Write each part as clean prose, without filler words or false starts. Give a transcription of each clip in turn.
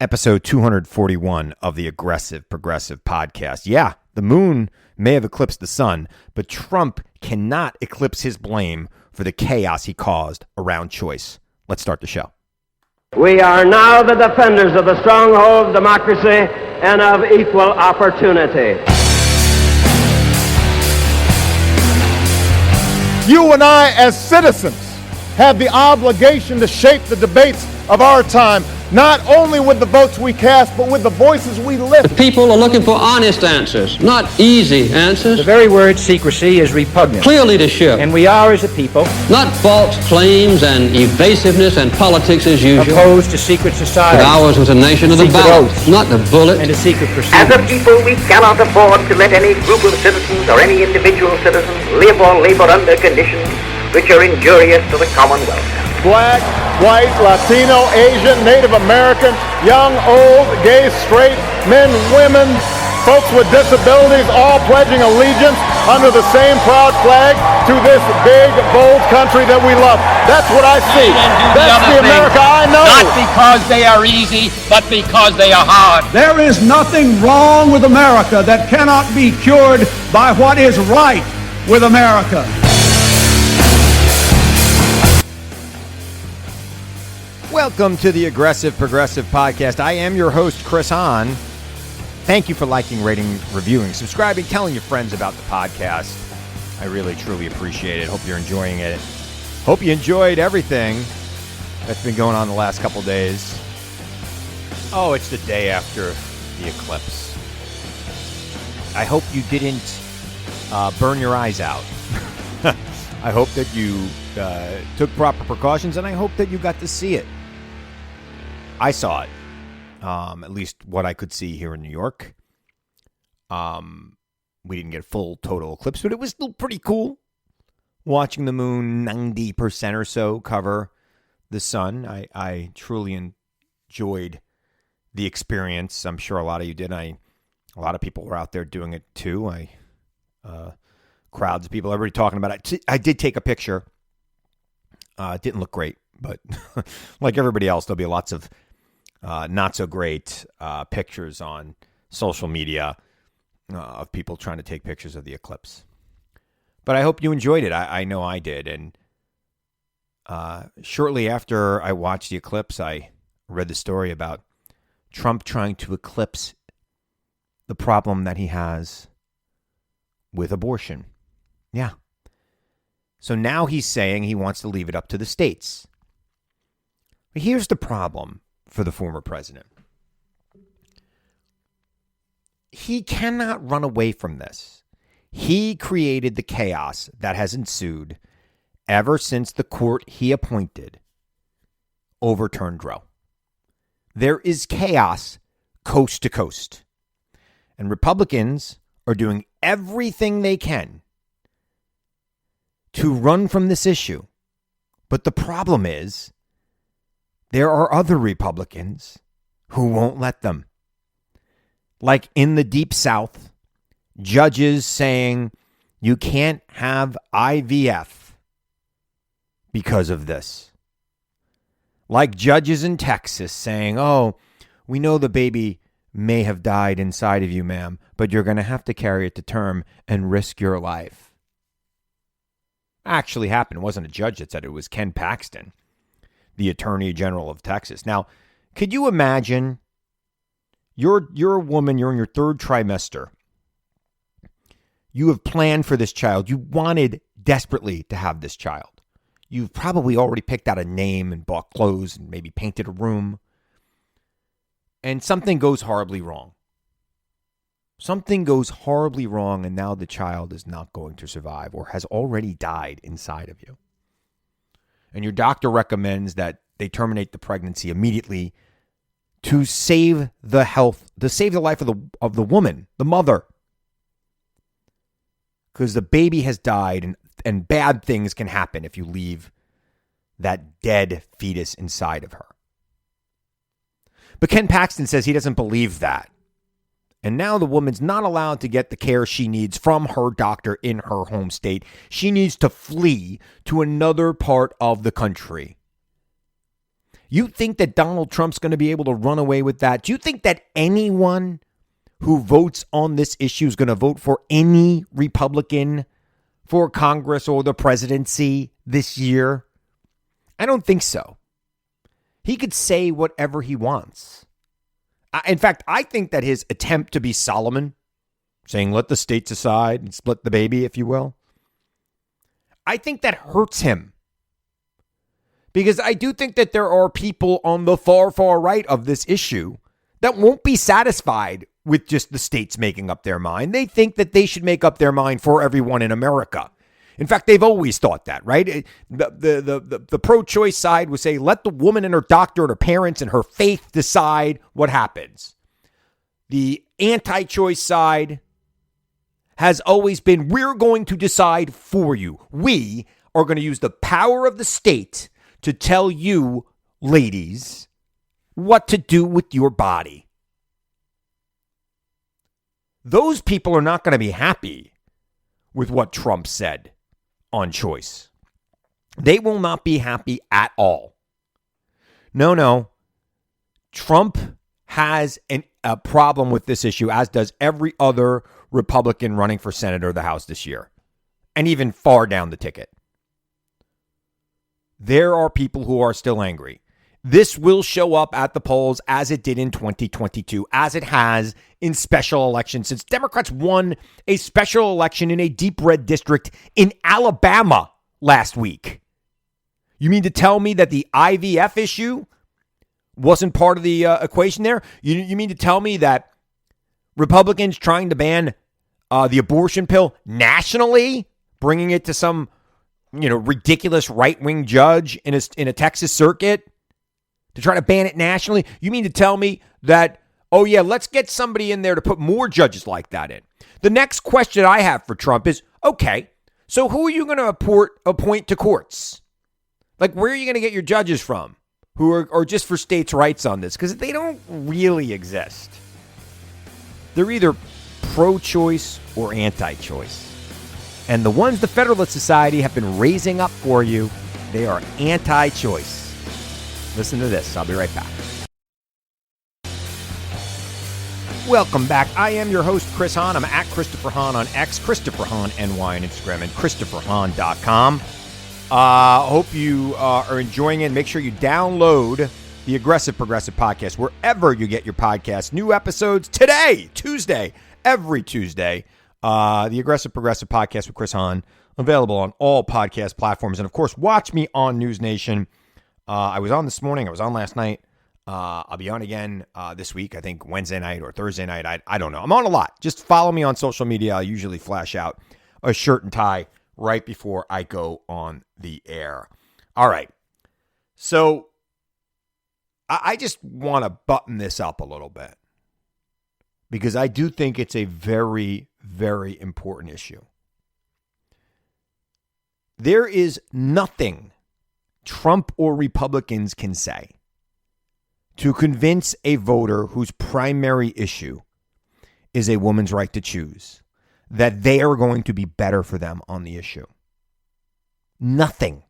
Episode 241 of the Aggressive Progressive Podcast. Yeah, the moon may have eclipsed the sun, but Trump cannot eclipse his blame for the chaos he caused around choice. Let's start the show. We are now the defenders of the stronghold of democracy and of equal opportunity. You and I, as citizens, have the obligation to shape the debates of our time, not only with the votes we cast, but with the voices we lift. The people are looking for honest answers, not easy answers. The very word secrecy is repugnant. Clear leadership. And we are, as a people, not false claims and evasiveness and politics as usual. Opposed to secret society. But ours was a nation of the ballot, not the bullet. And a secret pursuit. As a people, we cannot afford to let any group of citizens or any individual citizen live or labor under conditions which are injurious to the common welfare. Black, white, Latino, Asian, Native American, young, old, gay, straight, men, women, folks with disabilities, all pledging allegiance under the same proud flag to this big, bold country that we love. That's what I see. That's the America I know. Not because they are easy, but because they are hard. There is nothing wrong with America that cannot be cured by what is right with America. Welcome to the Aggressive Progressive Podcast. I am your host, Chris Hahn. Thank you for liking, rating, reviewing, subscribing, telling your friends about the podcast. I really, truly appreciate it. Hope you're enjoying it. Hope you enjoyed everything that's been going on the last couple days. Oh, it's the day after the eclipse. I hope you didn't burn your eyes out. I hope that you took proper precautions, and I hope that you got to see it. I saw it, at least what I could see here in New York. We didn't get a full total eclipse, but it was still pretty cool watching the moon 90% or so cover the sun. I truly enjoyed the experience. I'm sure a lot of you did. A lot of people were out there doing it too. Crowds of people, everybody talking about it. I did take a picture. It didn't look great, but like everybody else, there'll be lots of not so great pictures on social media of people trying to take pictures of the eclipse. But I hope you enjoyed it. I know I did. And shortly after I watched the eclipse, I read the story about Trump trying to eclipse the problem that he has with abortion. Yeah. So now he's saying he wants to leave it up to the states. But here's the problem for the former president. He cannot run away from this. He created the chaos that has ensued ever since the court he appointed overturned Roe. There is chaos coast to coast. And Republicans are doing everything they can to run from this issue. But the problem is, there are other Republicans who won't let them. Like in the Deep South, judges saying you can't have IVF because of this. Like judges in Texas saying, oh, we know the baby may have died inside of you, ma'am, but you're going to have to carry it to term and risk your life. Actually happened. It wasn't a judge that said it. It was Ken Paxton, the Attorney General of Texas. Now, could you imagine you're a woman, you're in your third trimester. You have planned for this child. You wanted desperately to have this child. You've probably already picked out a name and bought clothes and maybe painted a room. And something goes horribly wrong. Something goes horribly wrong, and now the child is not going to survive or has already died inside of you. And your doctor recommends that they terminate the pregnancy immediately to save the life of the woman, the mother. Because the baby has died, and bad things can happen if you leave that dead fetus inside of her. But Ken Paxton says he doesn't believe that. And now the woman's not allowed to get the care she needs from her doctor in her home state. She needs to flee to another part of the country. You think that Donald Trump's going to be able to run away with that? Do you think that anyone who votes on this issue is going to vote for any Republican for Congress or the presidency this year? I don't think so. He could say whatever he wants. In fact, I think that his attempt to be Solomon, saying let the states decide and split the baby, if you will, I think that hurts him. Because I do think that there are people on the far, far right of this issue that won't be satisfied with just the states making up their mind. They think that they should make up their mind for everyone in America. In fact, they've always thought that, right? The pro-choice side would say, let the woman and her doctor and her parents and her faith decide what happens. The anti-choice side has always been, we're going to decide for you. We are going to use the power of the state to tell you, ladies, what to do with your body. Those people are not going to be happy with what Trump said on choice. They will not be happy at all. No. Trump has a problem with this issue, as does every other Republican running for Senate or the House this year, and even far down the ticket. There are people who are still angry. This will show up at the polls as it did in 2022, as it has in special elections, since Democrats won a special election in a deep red district in Alabama last week. You mean to tell me that the IVF issue wasn't part of the equation there? You mean to tell me that Republicans trying to ban the abortion pill nationally, bringing it to some ridiculous right-wing judge in a Texas circuit to try to ban it nationally? You mean to tell me that, oh yeah, let's get somebody in there to put more judges like that in? The next question I have for Trump is, okay, so who are you going to appoint to courts? Like, where are you going to get your judges from who are just for states' rights on this? Because they don't really exist. They're either pro-choice or anti-choice. And the ones the Federalist Society have been raising up for you, they are anti-choice. Listen to this. I'll be right back. Welcome back. I am your host, Chris Hahn. I'm at Christopher Hahn on X, Christopher Hahn NY on Instagram, and ChristopherHahn.com. Hope you are enjoying it. Make sure you download the Aggressive Progressive Podcast wherever you get your podcasts. New episodes today, Tuesday, every Tuesday. The Aggressive Progressive Podcast with Chris Hahn, available on all podcast platforms. And, of course, watch me on News Nation. I was on this morning. I was on last night. I'll be on again this week, I think Wednesday night or Thursday night. I don't know. I'm on a lot. Just follow me on social media. I usually flash out a shirt and tie right before I go on the air. All right. So I just want to button this up a little bit because I do think it's a very, very important issue. There is nothing Trump or Republicans can say to convince a voter whose primary issue is a woman's right to choose that they are going to be better for them on the issue. Nothing.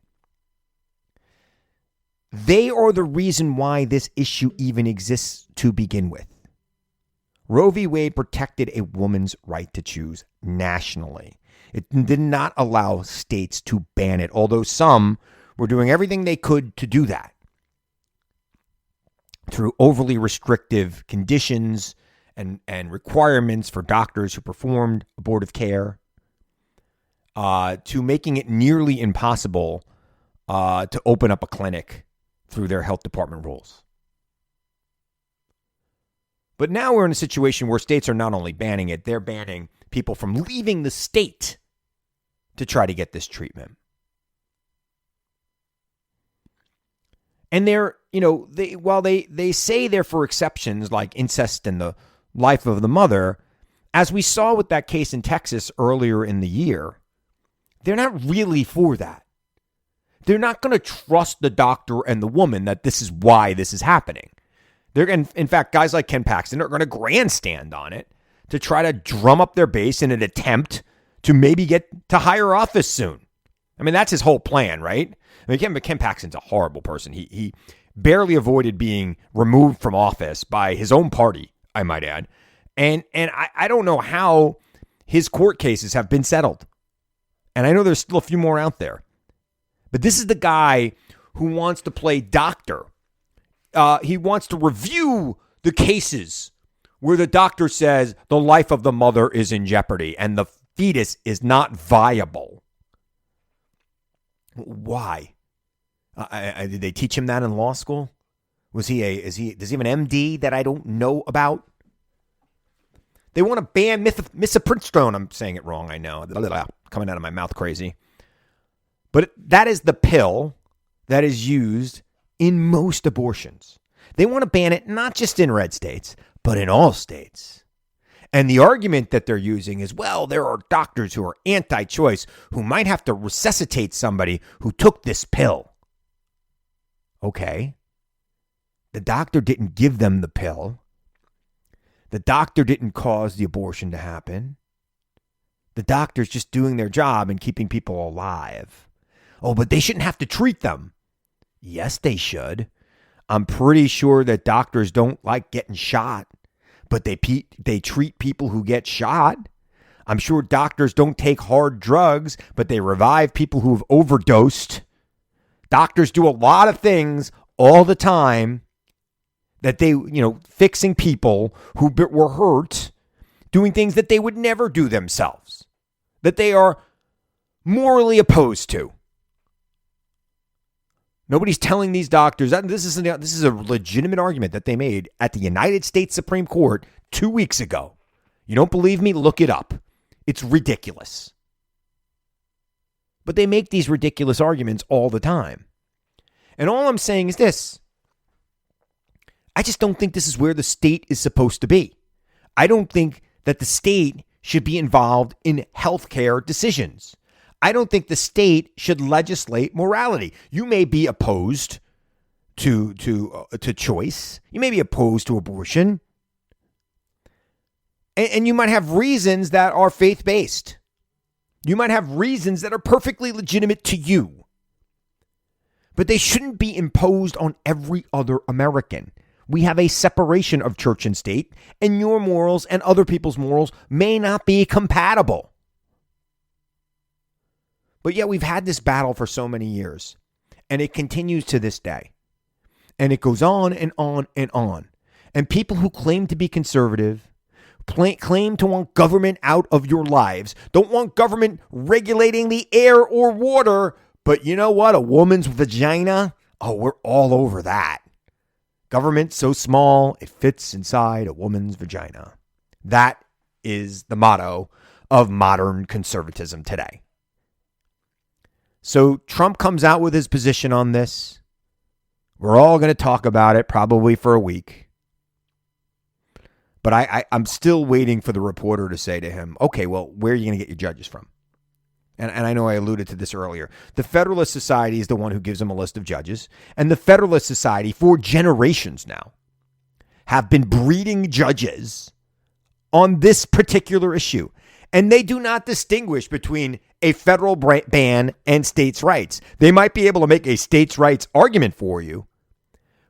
They are the reason why this issue even exists to begin with. Roe v. Wade protected a woman's right to choose nationally. It did not allow states to ban it, although some were doing everything they could to do that through overly restrictive conditions and requirements for doctors who performed abortive care, to making it nearly impossible to open up a clinic through their health department rules. But now we're in a situation where states are not only banning it, they're banning people from leaving the state to try to get this treatment. And they're, while they say they're for exceptions like incest and the life of the mother, as we saw with that case in Texas earlier in the year, they're not really for that. They're not going to trust the doctor and the woman that this is why this is happening. They're, in fact, guys like Ken Paxton are going to grandstand on it to try to drum up their base in an attempt to maybe get to higher office soon. I mean, that's his whole plan, right? I mean, Ken Paxton's a horrible person. He barely avoided being removed from office by his own party, I might add. And I don't know how his court cases have been settled. And I know there's still a few more out there. But this is the guy who wants to play doctor. He wants to review the cases where the doctor says the life of the mother is in jeopardy and the fetus is not viable. Why? Did they teach him that in law school? Does he have an MD that I don't know about? They want to ban misoprostone. I'm saying it wrong, I know. Coming out of my mouth crazy. But that is the pill that is used in most abortions. They want to ban it not just in red states, but in all states. And the argument that they're using is, well, there are doctors who are anti-choice who might have to resuscitate somebody who took this pill. Okay. The doctor didn't give them the pill. The doctor didn't cause the abortion to happen. The doctor's just doing their job and keeping people alive. Oh, but they shouldn't have to treat them. Yes, they should. I'm pretty sure that doctors don't like getting shot, but they treat people who get shot. I'm sure doctors don't take hard drugs, but they revive people who have overdosed. Doctors do a lot of things all the time that they, fixing people who were hurt, doing things that they would never do themselves, that they are morally opposed to. Nobody's telling these doctors that this is a legitimate argument that they made at the United States Supreme Court 2 weeks ago. You don't believe me? Look it up. It's ridiculous. But they make these ridiculous arguments all the time. And all I'm saying is this. I just don't think this is where the state is supposed to be. I don't think that the state should be involved in healthcare decisions. I don't think the state should legislate morality. You may be opposed to choice. You may be opposed to abortion. And you might have reasons that are faith-based. You might have reasons that are perfectly legitimate to you. But they shouldn't be imposed on every other American. We have a separation of church and state, and your morals and other people's morals may not be compatible. But yet we've had this battle for so many years, and it continues to this day. And it goes on and on and on. And people who claim to be conservative, claim to want government out of your lives, don't want government regulating the air or water, but you know what? A woman's vagina? Oh, we're all over that. Government so small, it fits inside a woman's vagina. That is the motto of modern conservatism today. So Trump comes out with his position on this. We're all going to talk about it probably for a week. But I'm still waiting for the reporter to say to him, okay, well, where are you going to get your judges from? And I know I alluded to this earlier. The Federalist Society is the one who gives him a list of judges. And the Federalist Society, for generations now, have been breeding judges on this particular issue. And they do not distinguish between a federal ban and states' rights. They might be able to make a states' rights argument for you,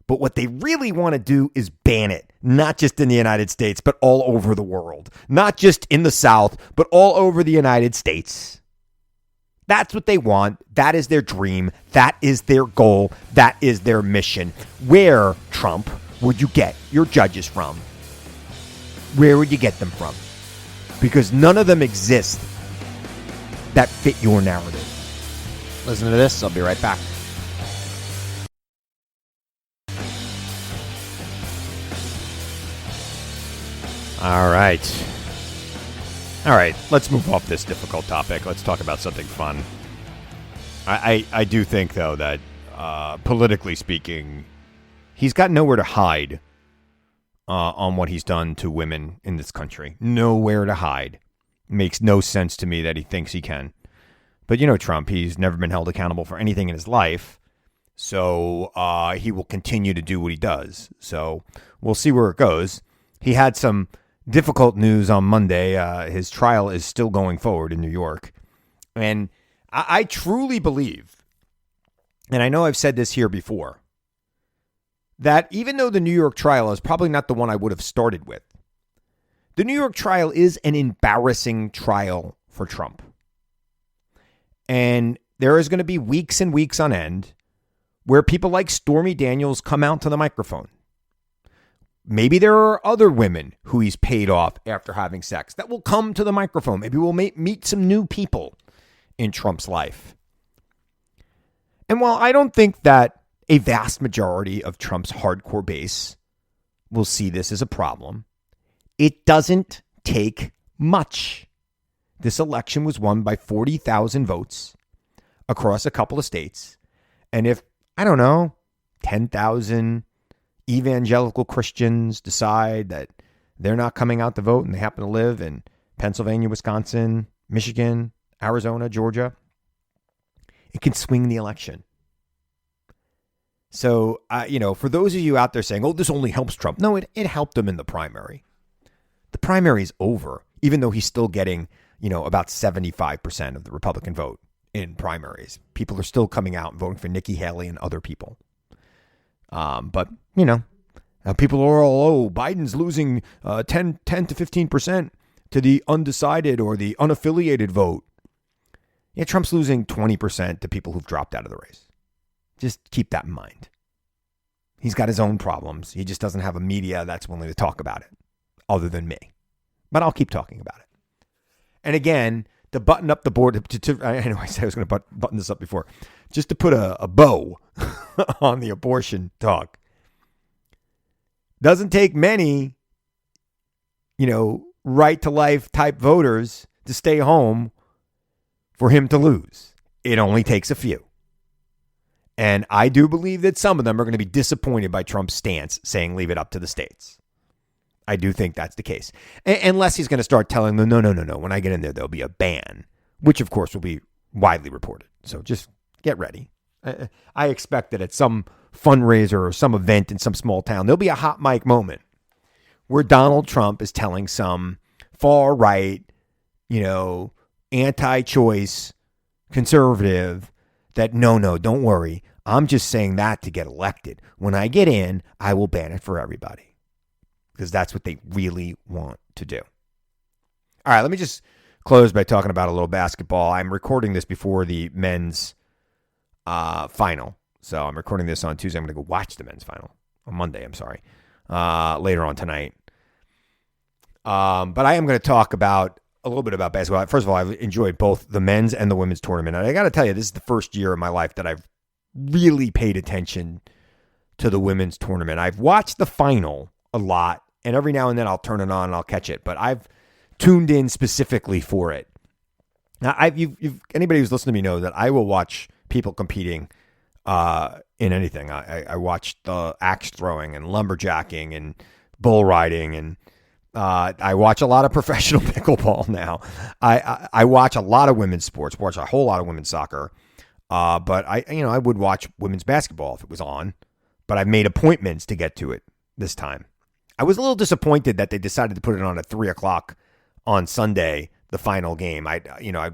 but what they really want to do is ban it, not just in the United States, but all over the world. Not just in the South, but all over the United States. That's what they want. That is their dream. That is their goal. That is their mission. Where, Trump, would you get your judges from? Where would you get them from? Because none of them exist that fit your narrative. Listen to this. I'll be right back. All right. Let's move off this difficult topic. Let's talk about something fun. I do think, though, that politically speaking, he's got nowhere to hide on what he's done to women in this country. Nowhere to hide. Makes no sense to me that he thinks he can. But you know Trump, he's never been held accountable for anything in his life. So he will continue to do what he does. So we'll see where it goes. He had some difficult news on Monday. His trial is still going forward in New York. And I truly believe, and I know I've said this here before, that even though the New York trial is probably not the one I would have started with, the New York trial is an embarrassing trial for Trump. And there is going to be weeks and weeks on end where people like Stormy Daniels come out to the microphone. Maybe there are other women who he's paid off after having sex that will come to the microphone. Maybe we'll meet some new people in Trump's life. And while I don't think that a vast majority of Trump's hardcore base will see this as a problem, it doesn't take much. This election was won by 40,000 votes across a couple of states. And if, I don't know, 10,000 evangelical Christians decide that they're not coming out to vote and they happen to live in Pennsylvania, Wisconsin, Michigan, Arizona, Georgia, it can swing the election. So, for those of you out there saying, oh, this only helps Trump. No, it helped him in the primary. The primary is over, even though he's still getting, about 75% of the Republican vote in primaries. People are still coming out and voting for Nikki Haley and other people. But people are all, Biden's losing 10 to 15% to the undecided or the unaffiliated vote. Yeah, Trump's losing 20% to people who've dropped out of the race. Just keep that in mind. He's got his own problems. He just doesn't have a media that's willing to talk about it, other than me. But I'll keep talking about it. And again, to button up the board, I know I said I was going to button this up before, just to put a bow on the abortion talk. Doesn't take many, right to life type voters to stay home for him to lose. It only takes a few. And I do believe that some of them are going to be disappointed by Trump's stance saying leave it up to the states. I do think that's the case. Unless he's going to start telling them, no. When I get in there, there'll be a ban, which, of course, will be widely reported. So just get ready. I expect that at some fundraiser or some event in some small town, there'll be a hot mic moment where Donald Trump is telling some far right, anti-choice conservative that no, don't worry. I'm just saying that to get elected. When I get in, I will ban it for everybody. Because that's what they really want to do. All right, let me just close by talking about a little basketball. I'm recording this before the men's final. So I'm recording this on Tuesday. I'm going to go watch the men's final. On Monday, I'm sorry. Later on tonight. But I am going to talk about a little bit about basketball. First of all, I've enjoyed both the men's and the women's tournament. And I got to tell you, this is the first year of my life that I've really paid attention to the women's tournament. I've watched the final a lot, and every now and then I'll turn it on and I'll catch it. But I've tuned in specifically for it. Now, anybody who's listened to me knows that I will watch people competing in anything. I watched the axe throwing and lumberjacking and bull riding, and I watch a lot of professional pickleball now. I watch a lot of women's sports, watch a whole lot of women's soccer. But I would watch women's basketball if it was on, but I've made appointments to get to it this time. I was a little disappointed that they decided to put it on at 3:00 on Sunday, the final game. I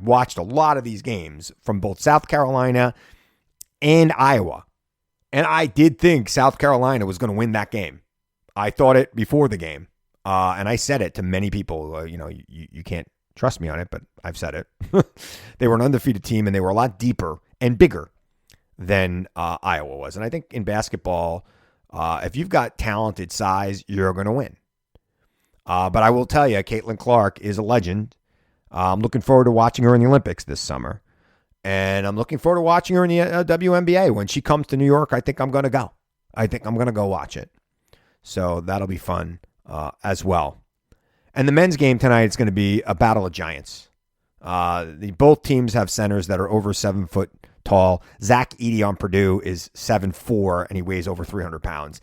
watched a lot of these games from both South Carolina and Iowa. And I did think South Carolina was going to win that game. I thought it before the game. And I said it to many people. You can't trust me on it, but I've said it. They were an undefeated team, and they were a lot deeper and bigger than Iowa was. And I think in basketball, if you've got talented size, you're going to win. But I will tell you, Caitlin Clark is a legend. I'm looking forward to watching her in the Olympics this summer. And I'm looking forward to watching her in the WNBA. When she comes to New York, I think I'm going to go. I think I'm going to go watch it. So that'll be fun as well. And the men's game tonight is going to be a battle of giants. Both teams have centers that are over 7 foot tall. Zach Edey on Purdue is 7'4", and he weighs over 300 pounds.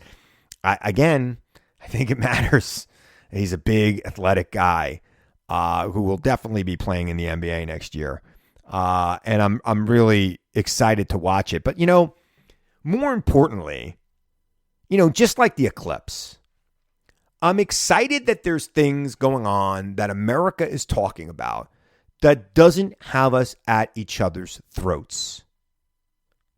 I think it matters. He's a big, athletic guy who will definitely be playing in the NBA next year. And I'm really excited to watch it. But, more importantly, just like the Eclipse, I'm excited that there's things going on that America is talking about that doesn't have us at each other's throats,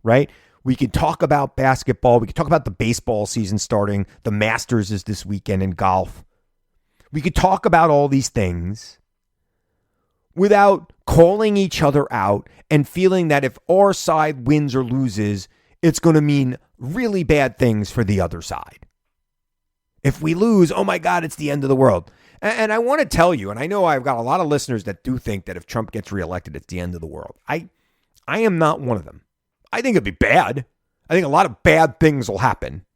right? We could talk about basketball. We could talk about the baseball season starting. The Masters is this weekend in golf. We could talk about all these things without calling each other out and feeling that if our side wins or loses, it's going to mean really bad things for the other side. If we lose, oh my God, it's the end of the world. And I want to tell you, and I know I've got a lot of listeners that do think that if Trump gets reelected, it's the end of the world. I am not one of them. I think it'd be bad. I think a lot of bad things will happen.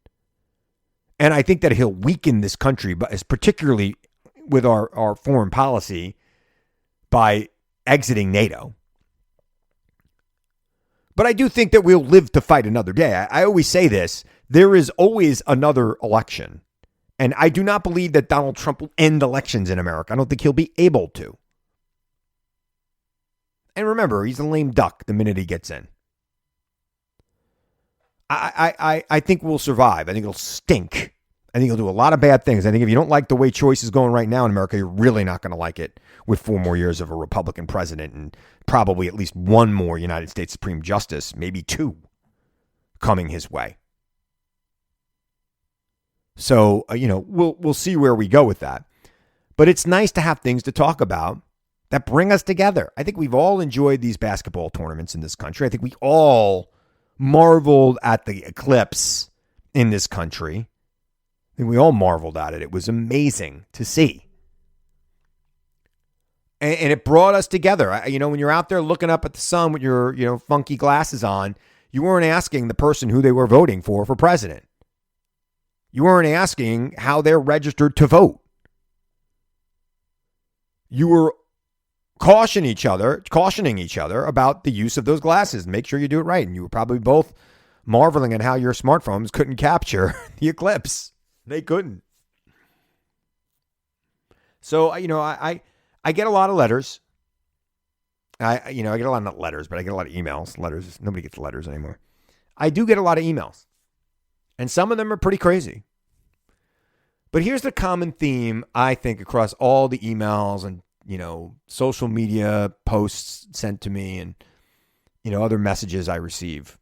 And I think that he'll weaken this country, but particularly with our foreign policy by exiting NATO. But I do think that we'll live to fight another day. I always say this. There is always another election. And I do not believe that Donald Trump will end elections in America. I don't think he'll be able to. And remember, he's a lame duck the minute he gets in. I think we'll survive. I think it'll stink. I think he'll do a lot of bad things. I think if you don't like the way choice is going right now in America, you're really not going to like it with 4 more years of a Republican president and probably at least 1 more United States Supreme Justice, maybe 2, coming his way. So, we'll see where we go with that. But it's nice to have things to talk about that bring us together. I think we've all enjoyed these basketball tournaments in this country. I think we all marveled at the Eclipse in this country. I think we all marveled at it. It was amazing to see. And it brought us together. When you're out there looking up at the sun with your, funky glasses on, you weren't asking the person who they were voting for president. You weren't asking how they're registered to vote. You were cautioning each other about the use of those glasses. Make sure you do it right. And you were probably both marveling at how your smartphones couldn't capture the eclipse. They couldn't. So, I get a lot of letters. I get a lot, not letters, but I get a lot of emails. Letters, nobody gets letters anymore. I do get a lot of emails. And some of them are pretty crazy. But here's the common theme, I think, across all the emails and, social media posts sent to me and, other messages I receive.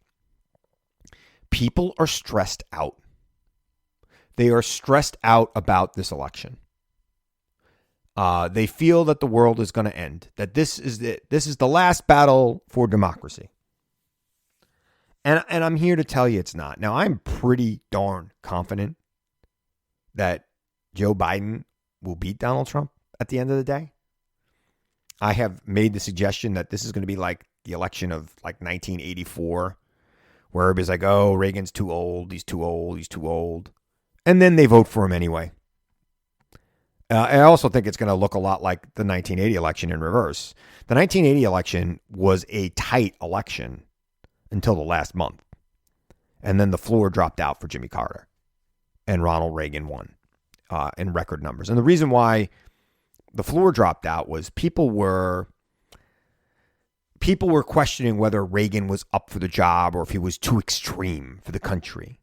People are stressed out. They are stressed out about this election. They feel that the world is going to end, that this is the last battle for democracy. And I'm here to tell you it's not. Now, I'm pretty darn confident that Joe Biden will beat Donald Trump at the end of the day. I have made the suggestion that this is going to be like the election of like 1984, where everybody's like, oh, Reagan's too old, he's too old, he's too old. And then they vote for him anyway. I also think it's going to look a lot like the 1980 election in reverse. The 1980 election was a tight election until the last month. And then the floor dropped out for Jimmy Carter. And Ronald Reagan won in record numbers. And the reason why the floor dropped out was people were questioning whether Reagan was up for the job or if he was too extreme for the country.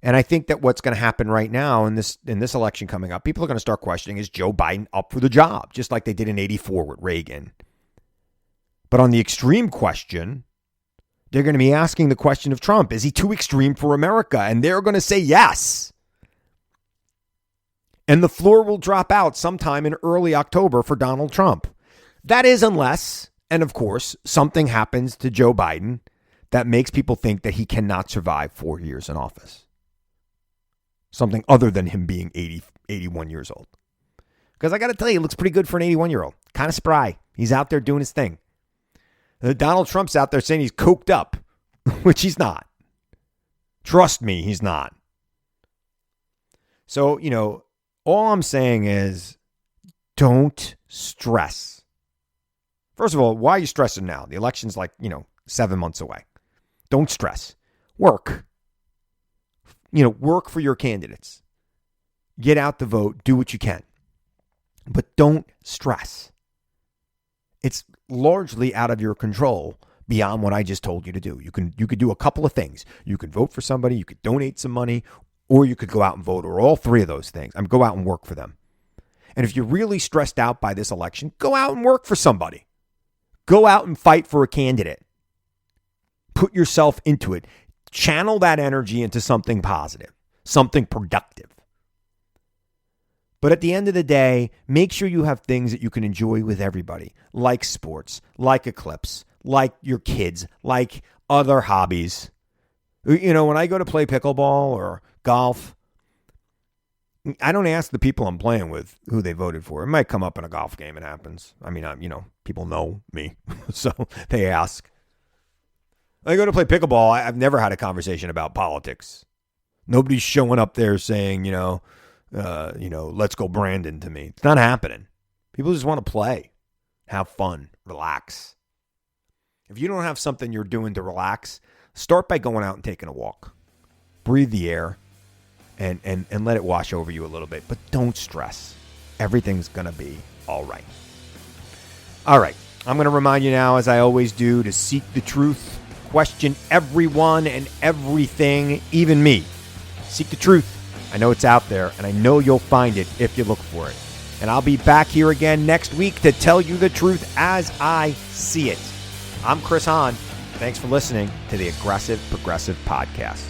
And I think that what's going to happen right now in this election coming up, people are going to start questioning, is Joe Biden up for the job? Just like they did in 84 with Reagan. But on the extreme question, they're going to be asking the question of Trump, is he too extreme for America? And they're going to say yes. And the floor will drop out sometime in early October for Donald Trump. That is unless, and of course, something happens to Joe Biden that makes people think that he cannot survive 4 years in office. Something other than him being 81 years old. Because I got to tell you, he looks pretty good for an 81-year-old. Kind of spry. He's out there doing his thing. Donald Trump's out there saying he's coked up, which he's not. Trust me, he's not. So, all I'm saying is don't stress. First of all, why are you stressing now? The election's 7 months away. Don't stress. Work. Work for your candidates. Get out the vote. Do what you can. But don't stress. It's largely out of your control beyond what I just told you to do. You could do a couple of things. You could vote for somebody. You could donate some money. Or you could go out and vote. Or all three of those things. Go out and work for them. And if you're really stressed out by this election, go out and work for somebody. Go out and fight for a candidate. Put yourself into it. Channel that energy into something positive, something productive. But at the end of the day, make sure you have things that you can enjoy with everybody, like sports, like Eclipse, like your kids, like other hobbies. You know, when I go to play pickleball or golf, I don't ask the people I'm playing with who they voted for. It might come up in a golf game. It happens. I mean, people know me, so they ask. When I go to play pickleball, I've never had a conversation about politics. Nobody's showing up there saying, let's go Brandon to me. It's not happening. People just want to play, have fun, relax. If you don't have something you're doing to relax, start by going out and taking a walk. Breathe the air and let it wash over you a little bit. But don't stress. Everything's going to be all right. All right. I'm going to remind you now, as I always do, to seek the truth. Question everyone and everything, even me. Seek the truth. I know it's out there, and I know you'll find it if you look for it. And I'll be back here again next week to tell you the truth as I see it. I'm Chris Hahn. Thanks for listening to the Aggressive Progressive Podcast.